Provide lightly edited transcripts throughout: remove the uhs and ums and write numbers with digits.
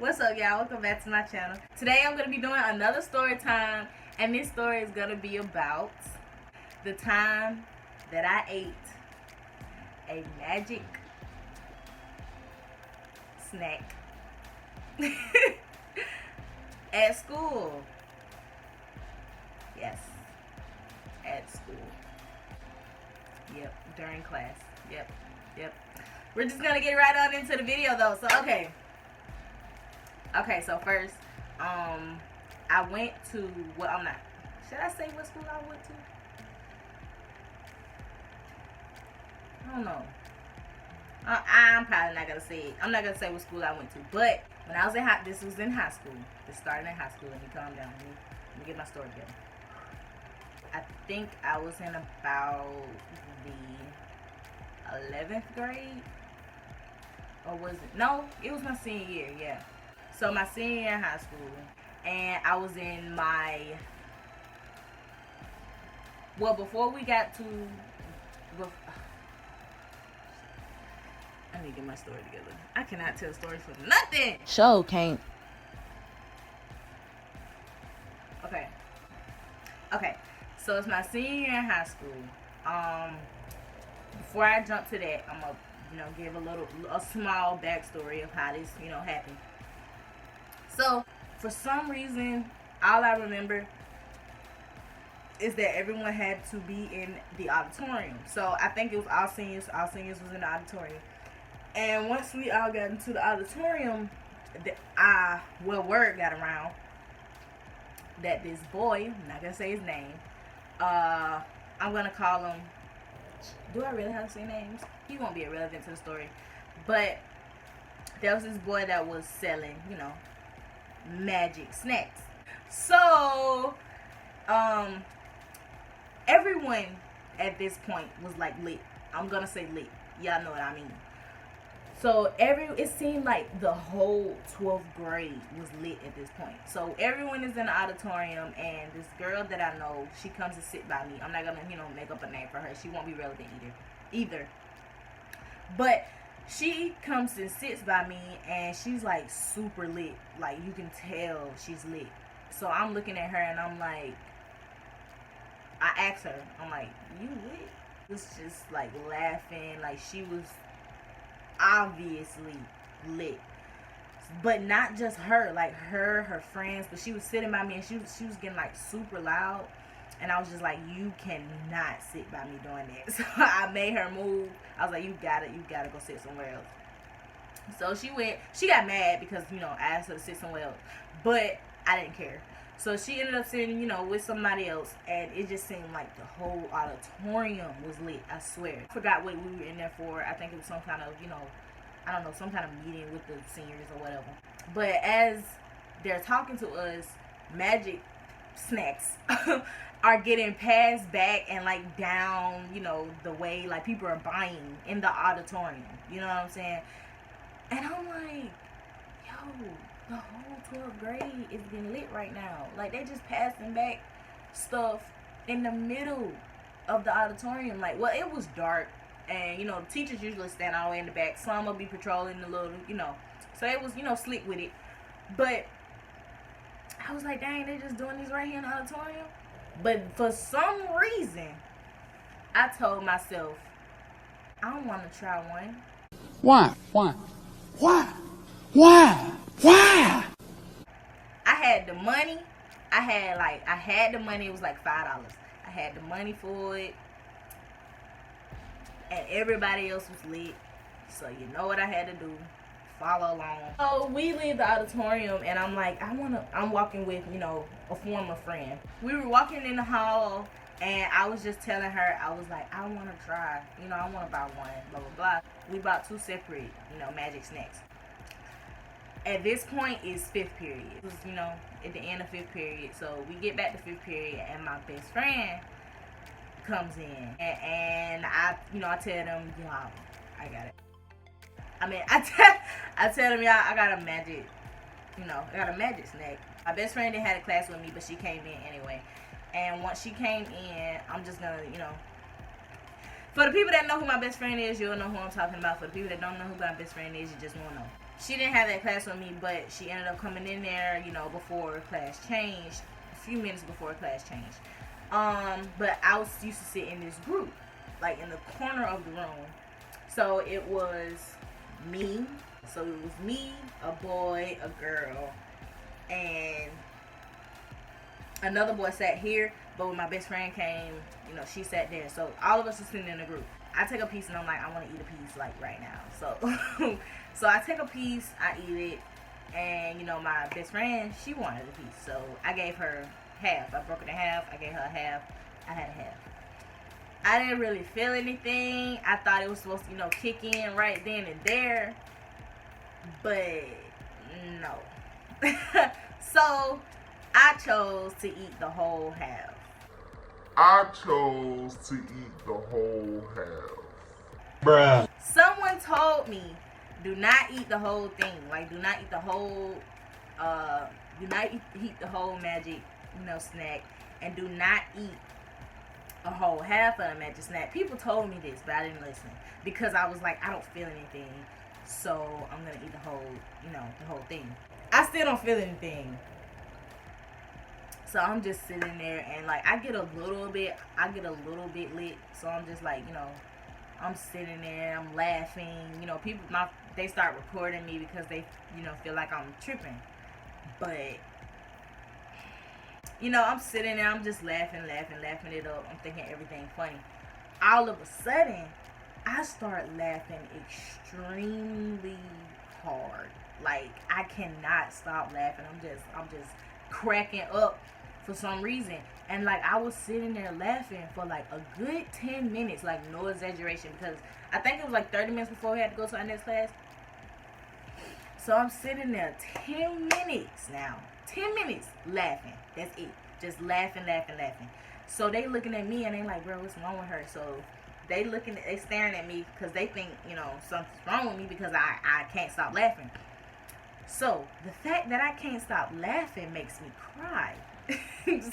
What's up, y'all? Welcome back to my channel. Today I'm going to be doing another story time, and this story is going to be about the time that I ate a magic snack at school. Yes, at school. Yep, during class. Yep. We're just going to get right on into the video though. So, Okay, so first, I went to, should I say what school I went to? I don't know. I'm probably not going to say it. I'm not going to say what school I went to. But when I was this was in high school. This started in high school. Let me calm down. Let me get my story together. I think I was in about the 11th grade. Or was it? No, it was my senior year, yeah. So my senior year in high school, and I was in my, before we got to, I need to get my story together. I cannot tell stories for nothing. Show can't. Okay. So it's my senior year in high school. Before I jump to that, I'm gonna, give a small backstory of how this, happened. So, for some reason, all I remember is that everyone had to be in the auditorium. So, I think it was all seniors. All seniors was in the auditorium. And once we all got into the auditorium, word got around that this boy, I'm not going to say his name, I'm going to call him, do I really have to say names? He won't be irrelevant to the story. But there was this boy that was selling, magic snacks. So, everyone at this point was like lit. I'm gonna say lit. Y'all know what I mean. So it seemed like the whole 12th grade was lit at this point. So everyone is in the auditorium, and this girl that I know, she comes to sit by me. I'm not gonna, make up a name for her. She won't be relevant either. But she comes and sits by me, and she's like super lit. Like, you can tell she's lit. So I'm looking at her, and I'm like, I asked her, I'm like, you lit? She was just like laughing, like she was obviously lit. But not just her, like her friends, but she was sitting by me, and she was getting like super loud. And I was just like, you cannot sit by me doing that. So I made her move. I was like, you gotta go sit somewhere else. So she got mad because, I asked her to sit somewhere else. But I didn't care. So she ended up sitting, with somebody else. And it just seemed like the whole auditorium was lit, I swear. I forgot what we were in there for. I think it was some kind of, I don't know, some kind of meeting with the seniors or whatever. But as they're talking to us, magic snacks are getting passed back and like down, the way like people are buying in the auditorium. You know what I'm saying? And I'm like, yo, the whole 12th grade is getting lit right now. Like, they just passing back stuff in the middle of the auditorium. Like, well, it was dark, and the teachers usually stand all the way in the back. Some will be patrolling the little, so it was, slick with it. But I was like, dang, they just doing these right here in the auditorium. But for some reason, I told myself, I don't want to try one. Why? I had the money. I had the money. It was like $5. I had the money for it. And everybody else was lit. So you know what I had to do. Follow along. So we leave the auditorium, and I'm like, I'm walking with, a former friend. We were walking in the hall, and I was just telling her, I was like, I want to try, I want to buy one, blah, blah, blah. We bought 2 separate, magic snacks. At this point, it's 5th period. It was, at the end of 5th period. So we get back to 5th period, and my best friend comes in, and I tell them, y'all, I got it. I tell them, y'all, I got a magic, I got a magic snack. My best friend didn't have a class with me, but she came in anyway. And once she came in, I'm just gonna, for the people that know who my best friend is, you'll know who I'm talking about. For the people that don't know who my best friend is, you just won't know. she didn't have that class with me, but she ended up coming in there, you know, before class changed, a few minutes before class changed. But I was used to sit in this group, like in the corner of the room. So it was me. So it was me, a boy, a girl, and another boy sat here. But when my best friend came, you know, she sat there. So all of us were sitting in a group. I take a piece and I'm like, I want to eat a piece like right now. So so I take a piece, I eat it, and you know, my best friend, she wanted a piece. So I gave her half. I broke it in half. I gave her a half. I had a half. I didn't really feel anything. I thought it was supposed to, you know, kick in right then and there. But no. So I chose to eat the whole half. I chose to eat the whole half. Bruh. Someone told me, do not eat the whole thing. Like, do not eat the whole, eat the whole magic, you know, snack. And do not eat a whole half of the magic snack. People told me this, but I didn't listen. Because I was like, I don't feel anything. So I'm going to eat the whole, you know, the whole thing. I still don't feel anything. So I'm just sitting there and like I get a little bit lit. So I'm just like, you know, I'm sitting there, I'm laughing. You know, people they start recording me because they, you know, feel like I'm tripping. But you know, I'm sitting there, I'm just laughing it up. I'm thinking everything funny. All of a sudden, I start laughing extremely hard. Like I cannot stop laughing. I'm just cracking up for some reason. And like I was sitting there laughing for like a good 10 minutes, like no exaggeration, because I think it was like 30 minutes before we had to go to our next class. So I'm sitting there 10 minutes now. 10 minutes laughing. That's it. Just laughing. So they looking at me and they like, bro, what's wrong with her? So they staring at me because they think, you know, something's wrong with me because I can't stop laughing. So the fact that I can't stop laughing makes me cry.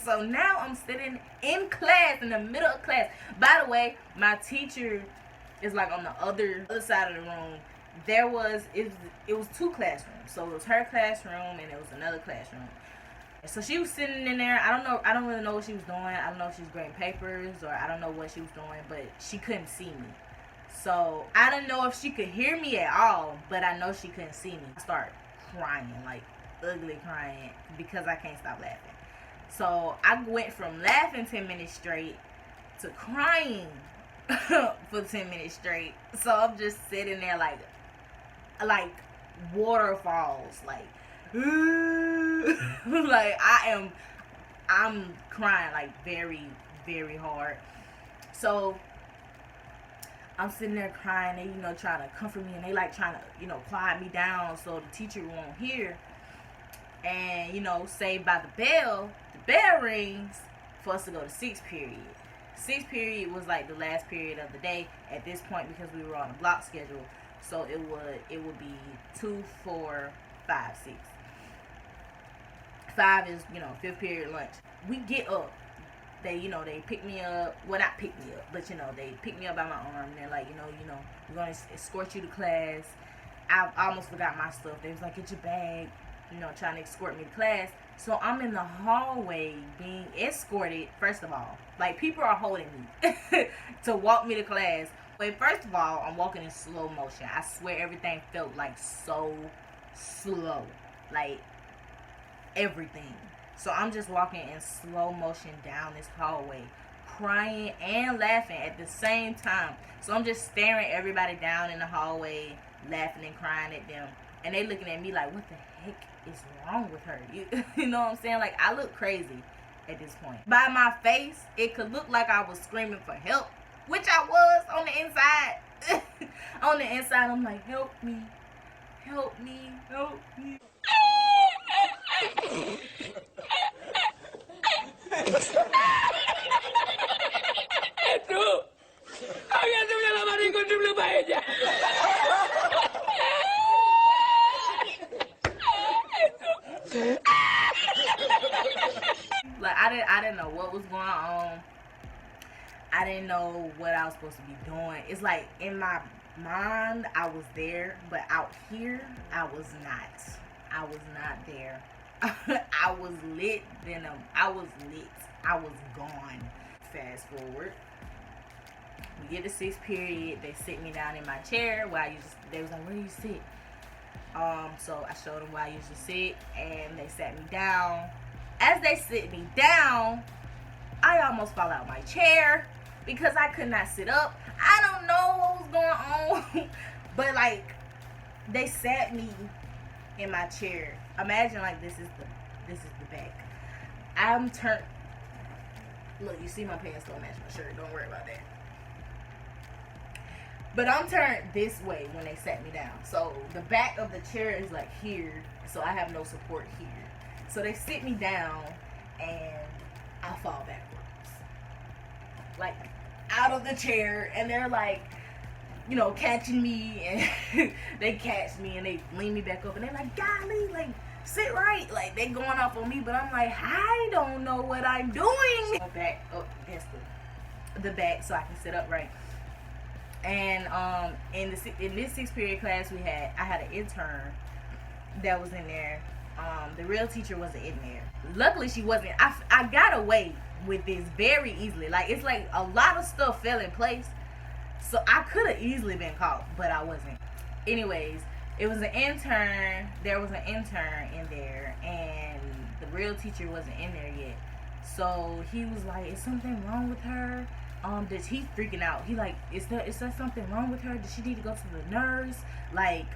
So now I'm sitting in class, in the middle of class. By the way, my teacher is like on the other side of the room. It was two classrooms. So it was her classroom and it was another classroom. So she was sitting in there. I don't really know what she was doing. I don't know if she was grading papers or I don't know what she was doing, but she couldn't see me. So I don't know if she could hear me at all, but I know she couldn't see me. I started crying, like ugly crying, because I can't stop laughing. So I went from laughing 10 minutes straight to crying for 10 minutes straight. So I'm just sitting there like waterfalls, like like I'm crying like very, very hard. So I'm sitting there crying, they, you know, trying to comfort me, and they like trying to, you know, quiet me down so the teacher won't hear. And, you know, saved by the bell rings for us to go to 6th period. 6th period was like the last period of the day at this point because we were on a block schedule. So it would be 2, 4, 5, 6. 5 is, you know, 5th period lunch. We get up. They pick me up. Well, not pick me up, but, you know, they pick me up by my arm. And they're like, you know, we're going to escort you to class. I almost forgot my stuff. They was like, get your bag, you know, trying to escort me to class. So I'm in the hallway being escorted, first of all. Like, people are holding me to walk me to class. But first of all, I'm walking in slow motion. I swear everything felt like so slow. Like, everything. So I'm just walking in slow motion down this hallway, crying and laughing at the same time. So I'm just staring everybody down in the hallway, laughing and crying at them. And they looking at me like, what the heck is wrong with her? You know what I'm saying? Like, I look crazy at this point. By my face, it could look like I was screaming for help, which I was on the inside. On the inside, I'm like, help me, help me, help me. Itu, había subido la mano con su pluma ella. Like, I didn't know what was going on. I didn't know what I was supposed to be doing. It's like in my mind, I was there, but out here, I was not. I was not there. I was lit, then I was lit. I was gone. Fast forward. We get to sixth period. They sit me down in my chair where I used. They was like, "Where do you sit?" So I showed them where I usually sit, and they sat me down. As they sit me down, I almost fall out my chair because I could not sit up. I don't know what was going on, but like they sat me in my chair. Imagine like this is the back. I'm turned. Look, you see my pants don't match my shirt. Don't worry about that. But I'm turned this way when they sat me down. So the back of the chair is like here. So I have no support here. So they sit me down and I fall backwards. Like out of the chair. And they're like, you know, catching me. And they catch me and they lean me back up. And they're like, golly, like, sit right. Like, they going off on me. But I'm like, I don't know what I'm doing. Back up against the back so I can sit up right. And in this sixth period class I had an intern that was in there. The real teacher wasn't in there. Luckily she wasn't. I got away with this very easily. Like it's like a lot of stuff fell in place, so I could have easily been caught, but I wasn't. Anyways, it was an intern. There was an intern in there, and the real teacher wasn't in there yet. So he was like, "Is something wrong with her?" He's freaking out. He like, is there something wrong with her? Does she need to go to the nurse? Like,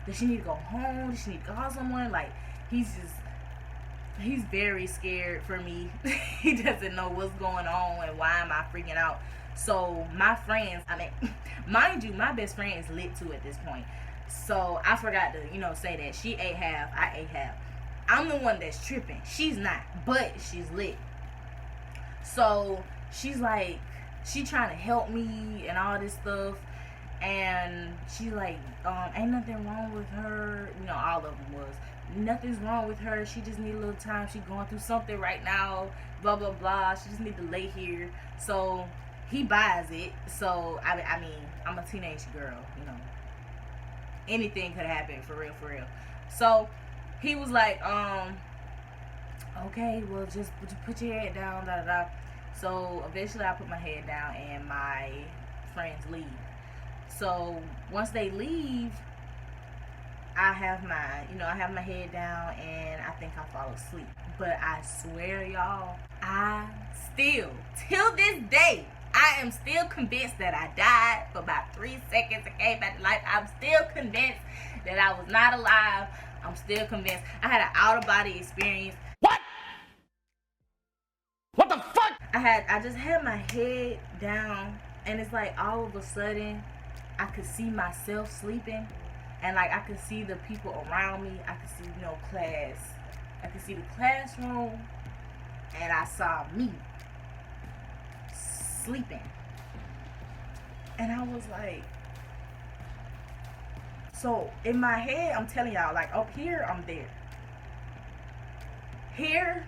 does she need to go home? Does she need to call someone? Like, he's very scared for me. He doesn't know what's going on and why am I freaking out. So my friends, I mean, mind you, my best friend is lit too at this point. So I forgot to, say that she ate half, I ate half. I'm the one that's tripping. She's not, but she's lit. So she's like, she trying to help me and all this stuff, and she's like, ain't nothing wrong with her. All of them was, nothing's wrong with her. She just need a little time. She going through something right now. Blah blah blah. She just need to lay here. So he buys it. So I mean, I'm a teenage girl. Anything could happen for real. So he was like, okay, well just put your head down. Da da da. So eventually I put my head down and my friends leave. So once they leave, I have my head down and I think I fall asleep. But I swear, y'all, I still, till this day, I am still convinced that I died for about 3 seconds and came back to life. I'm still convinced that I was not alive. I'm still convinced. I had an out-of-body experience. What the fuck? I just had my head down, and it's like all of a sudden I could see myself sleeping, and like I could see the people around me. I could see class. I could see the classroom, and I saw me sleeping, and I was like, so in my head I'm telling y'all, like, up here I'm there. Here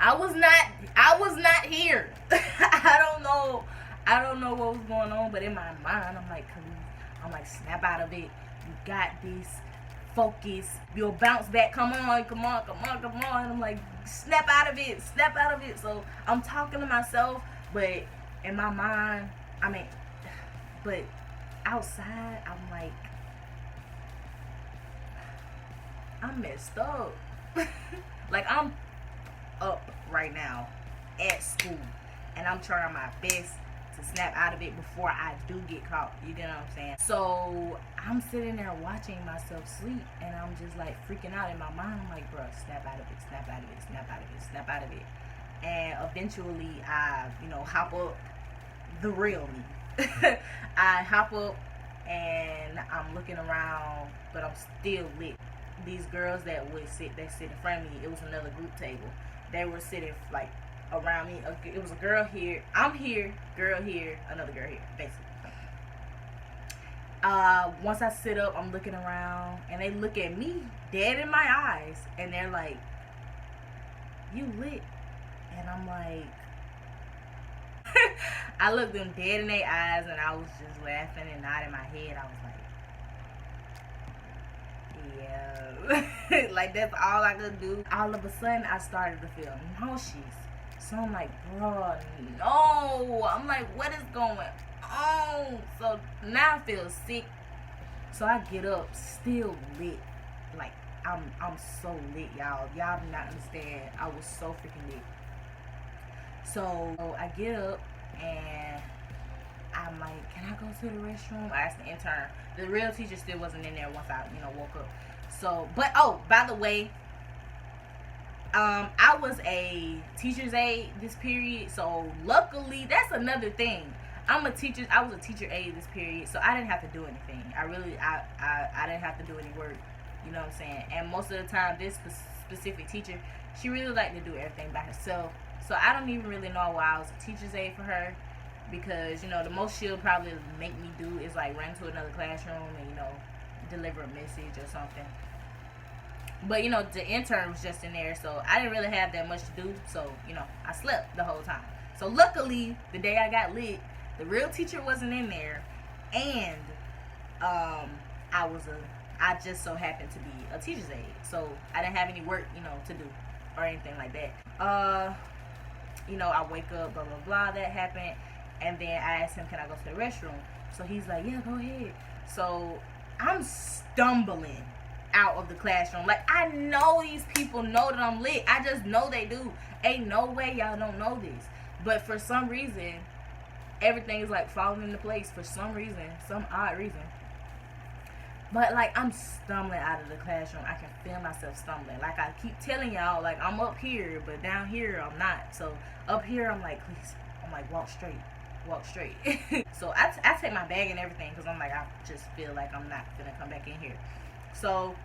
I was not here. I don't know what was going on, but in my mind, I'm like, snap out of it. You got this. Focus. You'll bounce back. Come on. And I'm like, snap out of it. So I'm talking to myself, but in my mind, but outside, I'm like, I'm messed up. Like, I'm up right now at school, and I'm trying my best to snap out of it before I do get caught. You get what I'm saying? So I'm sitting there watching myself sleep, and I'm just like freaking out in my mind. I'm like, bro, snap out of it. And eventually I hop up, the real me. I hop up and I'm looking around, but I'm still lit. These girls that sit in front of me, it was another group table. They were sitting like around me. It was a girl here. I'm here, girl here, another girl here, basically. Once I sit up, I'm looking around, and they look at me dead in my eyes, and they're like, "You lit?" And I'm like, I looked them dead in their eyes and I was just laughing and nodding my head. I was like, yeah. Like, that's all I could do. All of a sudden, I started to feel nauseous. So I'm like, bro, no. I'm like, what is going on? So now I feel sick. So I get up, still lit. Like, I'm so lit, y'all. Y'all do not understand. I was so freaking lit. So I get up and I'm like, can I go to the restroom? I asked the intern. The real teacher still wasn't in there once I, woke up. So, but oh, by the way, I was a teacher's aide this period. So luckily, that's another thing. I was a teacher aide this period, so I didn't have to do anything. I didn't have to do any work. You know what I'm saying? And most of the time, this specific teacher, she really liked to do everything by herself. So I don't even really know why I was a teacher's aide for her, because the most she'll probably make me do is like run to another classroom and deliver a message or something. But the intern was just in there, so I didn't really have that much to do. So I slept the whole time. So luckily, the day I got lit, the real teacher wasn't in there, and I just so happened to be a teacher's aide, so I didn't have any work to do or anything like that. I wake up, blah blah blah, that happened, and then I asked him, can I go to the restroom? So he's like, yeah, go ahead. So I'm stumbling out of the classroom. Like, I know these people know that I'm lit. I just know they do. Ain't no way y'all don't know this. But for some reason, everything is like falling into place for some reason, some odd reason. But like, I'm stumbling out of the classroom. I can feel myself stumbling. Like, I keep telling y'all, like, I'm up here, but down here I'm not. So up here I'm like, please, I'm like, walk straight. So I take my bag and everything, because I'm like, I just feel like I'm not gonna come back in here. So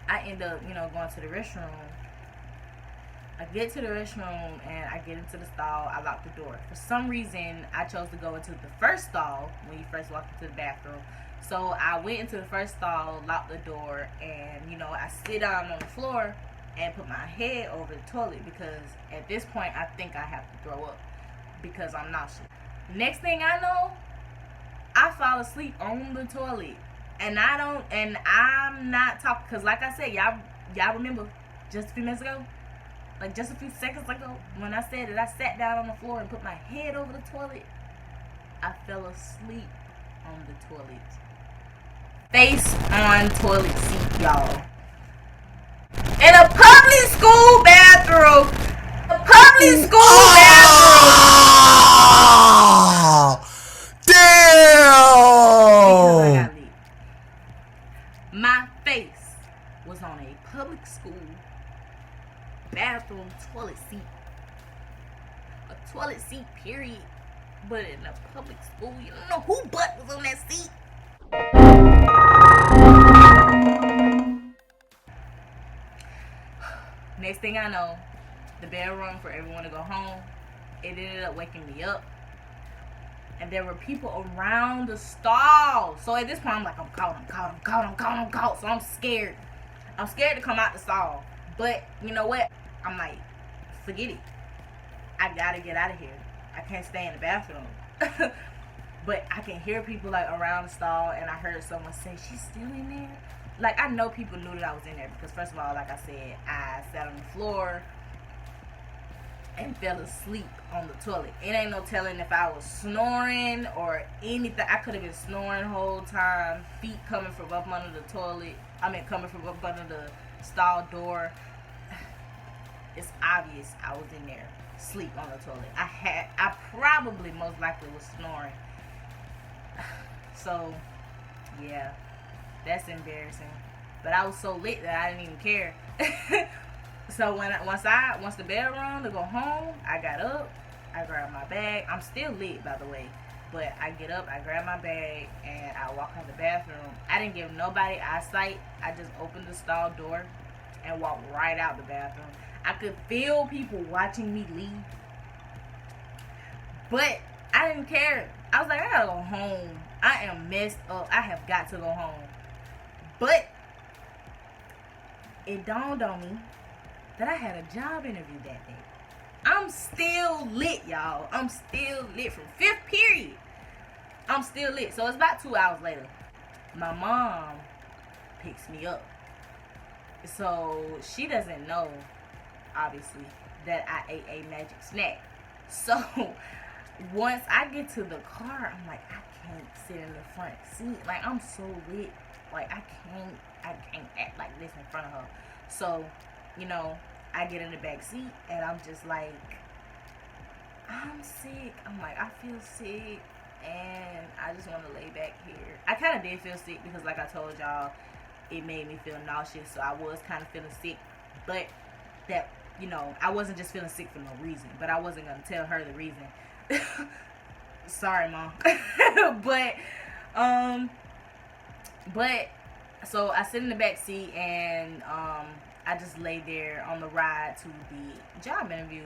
I end up going to the restroom. I get to the restroom and I get into the stall. I lock the door. For some reason, I chose to go into the first stall when you first walk into the bathroom. So I went into the first stall, locked the door, and I sit down on the floor and put my head over the toilet, because at this point I think I have to throw up because I'm nauseous. Next thing I know, I fall asleep on the toilet, and I'm not talking, because like I said, y'all remember just a few minutes ago, like just a few seconds ago, when I said that I sat down on the floor and put my head over the toilet, I fell asleep on the toilet. Face on toilet seat, y'all. In a public school bathroom. A public school bathroom. Damn! Because I got lit. My face was on a public school bathroom toilet seat. A toilet seat, period. But in a public school, you don't know who butt was on that seat. Next thing I know, the bell rung for everyone to go home. It ended up waking me up. And there were people around the stall. So at this point, I'm like, I'm caught. So I'm scared. I'm scared to come out the stall. But you know what? I'm like, forget it. I gotta get out of here. I can't stay in the bathroom. But I can hear people like around the stall, and I heard someone say, she's still in there? Like, I know people knew that I was in there, because first of all, like I said, I sat on the floor and fell asleep on the toilet. It ain't no telling if I was snoring or anything. I could have been snoring the whole time, feet coming from up under the toilet. Coming from up under the stall door. It's obvious I was in there, sleep on the toilet. I probably most likely was snoring. So, yeah, that's embarrassing. But I was so lit that I didn't even care. So once the bell rung to go home, I got up, I grabbed my bag. I'm still lit, by the way. But I get up, I grab my bag, and I walk out the bathroom. I didn't give nobody eyesight. I just opened the stall door and walked right out the bathroom. I could feel people watching me leave. But I didn't care. I was like, I gotta go home. I am messed up. I have got to go home. But it dawned on me that I had a job interview that day. I'm still lit, y'all. I'm still lit from 5th period. I'm still lit. So it's about 2 hours later. My mom picks me up. So she doesn't know, obviously, that I ate a magic snack. So once I get to the car, I'm like, I can't sit in the front seat. Like, I'm so lit. Like, I can't act like this in front of her. So, you know, I get in the back seat and I'm just like, I'm sick. I'm like, I feel sick and I just want to lay back here. I kind of did feel sick because, like I told y'all, it made me feel nauseous. So I was kind of feeling sick, but that, you know, I wasn't just feeling sick for no reason, but I wasn't going to tell her the reason. Sorry, Mom. but so I sit in the back seat and I just lay there on the ride to the job interview.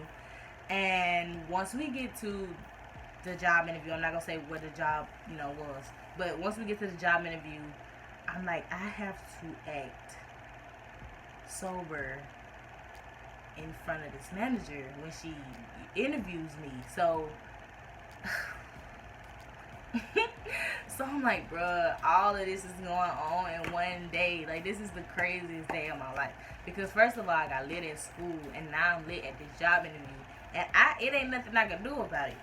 And once we get to the job interview, I'm not gonna say what the job, you know, was, but once we get to the job interview, I'm like, I have to act sober in front of this manager when she interviews me. So so I'm like, bruh, all of this is going on in one day. Like, this is the craziest day of my life. Because first of all, I got lit in school, and now I'm lit at this job interview. And it ain't nothing I can do about it.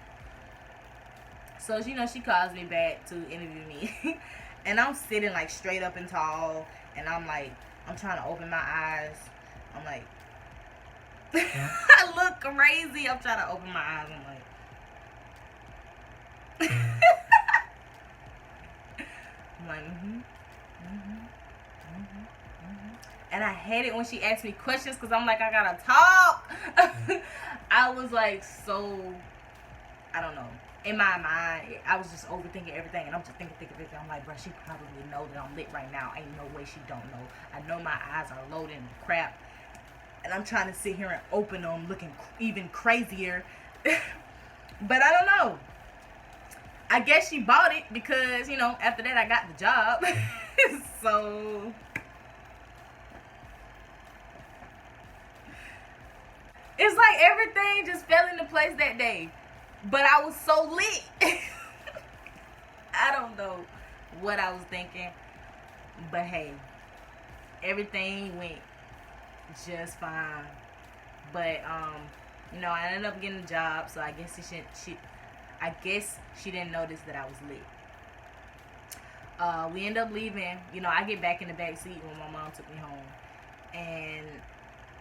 So, you know, she calls me back to interview me. And I'm sitting, like, straight up and tall. And I'm like, I'm trying to open my eyes. I'm like, I look crazy. I'm trying to open my eyes. I'm like, and I hate it when she asks me questions because I'm like, I gotta talk. I was like, so, I don't know. In my mind, I was just overthinking everything, and I'm just thinking. I'm like, bro, she probably know that I'm lit right now. Ain't no way she don't know. I know my eyes are loading crap, and I'm trying to sit here and open them, looking even crazier. But I don't know. I guess she bought it because, you know, after that I got the job. So it's like everything just fell into place that day. But I was so lit. I don't know what I was thinking. But hey, everything went just fine. But you know, I ended up getting a job, so I guess she didn't notice that I was lit. We end up leaving. You know, I get back in the back seat when my mom took me home. And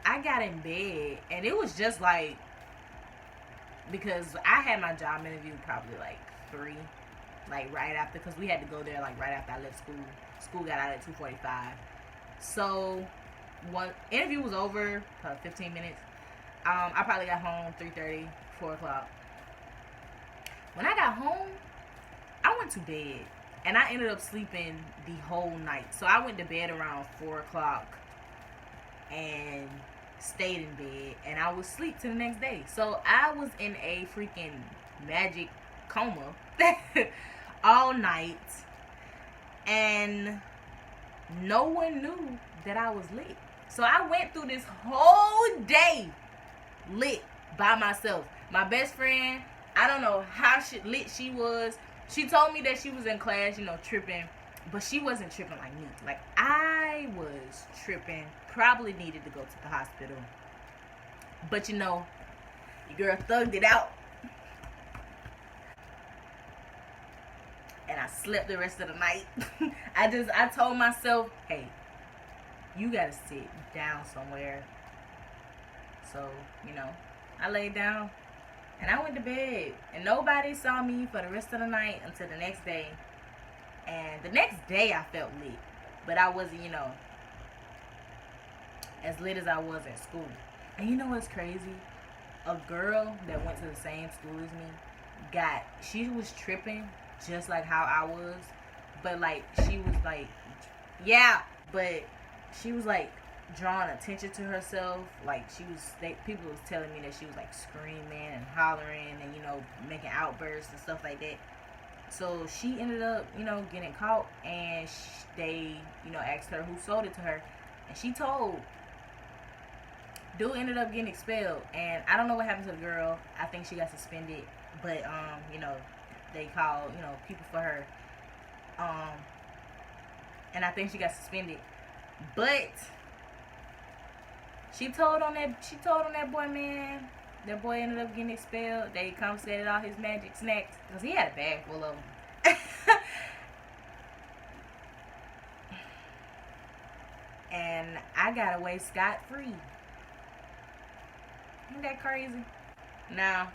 I got in bed. And it was just like, because I had my job interview probably like 3. Like right after, because we had to go there like right after I left school. School got out at 2:45. So, one interview was over, probably 15 minutes. I probably got home 3:30, 4 o'clock. When I got home, I went to bed. And I ended up sleeping the whole night. So I went to bed around 4 o'clock and stayed in bed. And I was asleep till the next day. So I was in a freaking magic coma all night. And no one knew that I was lit. So I went through this whole day lit by myself. My best friend, I don't know how lit she was. She told me that she was in class, you know, tripping. But she wasn't tripping like me. Like, I was tripping. Probably needed to go to the hospital. But, you know, your girl thugged it out. And I slept the rest of the night. I told myself, hey, you gotta sit down somewhere. So, you know, I laid down. And I went to bed. And nobody saw me for the rest of the night until the next day. And the next day I felt lit. But I wasn't, you know, as lit as I was at school. And you know what's crazy? A girl that went to the same school as me she was tripping just like how I was. But like, she was like, yeah, but she was like drawing attention to herself. Like, people was telling me that she was like screaming and hollering and, you know, making outbursts and stuff like that. So she ended up, you know, getting caught, and they, you know, asked her who sold it to her, and she told. dude ended up getting expelled, and I don't know what happened to the girl. I think she got suspended, but you know, they called, you know, people for her, and I think she got suspended. But she told on that boy, man. That boy ended up getting expelled. They confiscated all his magic snacks because he had a bag full of them. And I got away scot-free. Isn't that crazy? Now,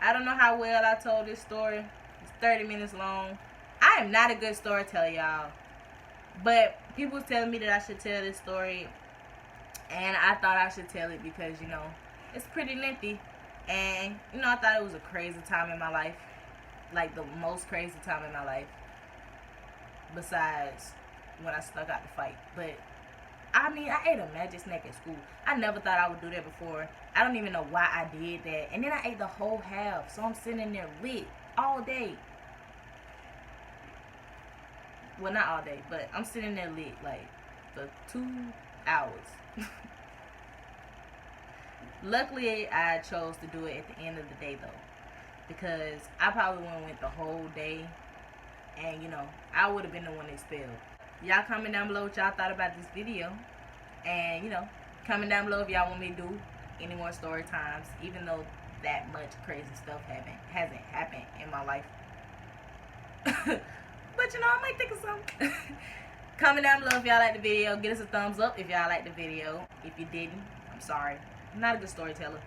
I don't know how well I told this story. It's 30 minutes long. I am not a good storyteller, y'all. But people was telling me that I should tell this story. And I thought I should tell it because, you know, it's pretty lengthy. And, you know, I thought it was a crazy time in my life. Like, the most crazy time in my life. Besides when I stuck out the fight. But, I mean, I ate a magic snack at school. I never thought I would do that before. I don't even know why I did that. And then I ate the whole half. So I'm sitting there lit all day. Well, not all day, but I'm sitting there lit like for 2 hours. Luckily, I chose to do it at the end of the day, though. Because I probably wouldn't went the whole day. And, you know, I would have been the one expelled. Y'all comment down below what y'all thought about this video. And, you know, comment down below if y'all want me to do any more story times. Even though that much crazy stuff hasn't happened in my life. But, you know, I might think of something. Comment down below if y'all like the video. Give us a thumbs up if y'all like the video. If you didn't, I'm sorry. I'm not a good storyteller.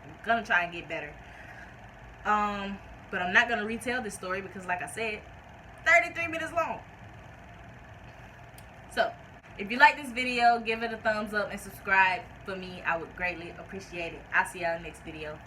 I'm gonna try and get better. But I'm not gonna retell this story because, like I said, 33 minutes long. So, if you like this video, give it a thumbs up and subscribe for me. I would greatly appreciate it. I'll see y'all in the next video.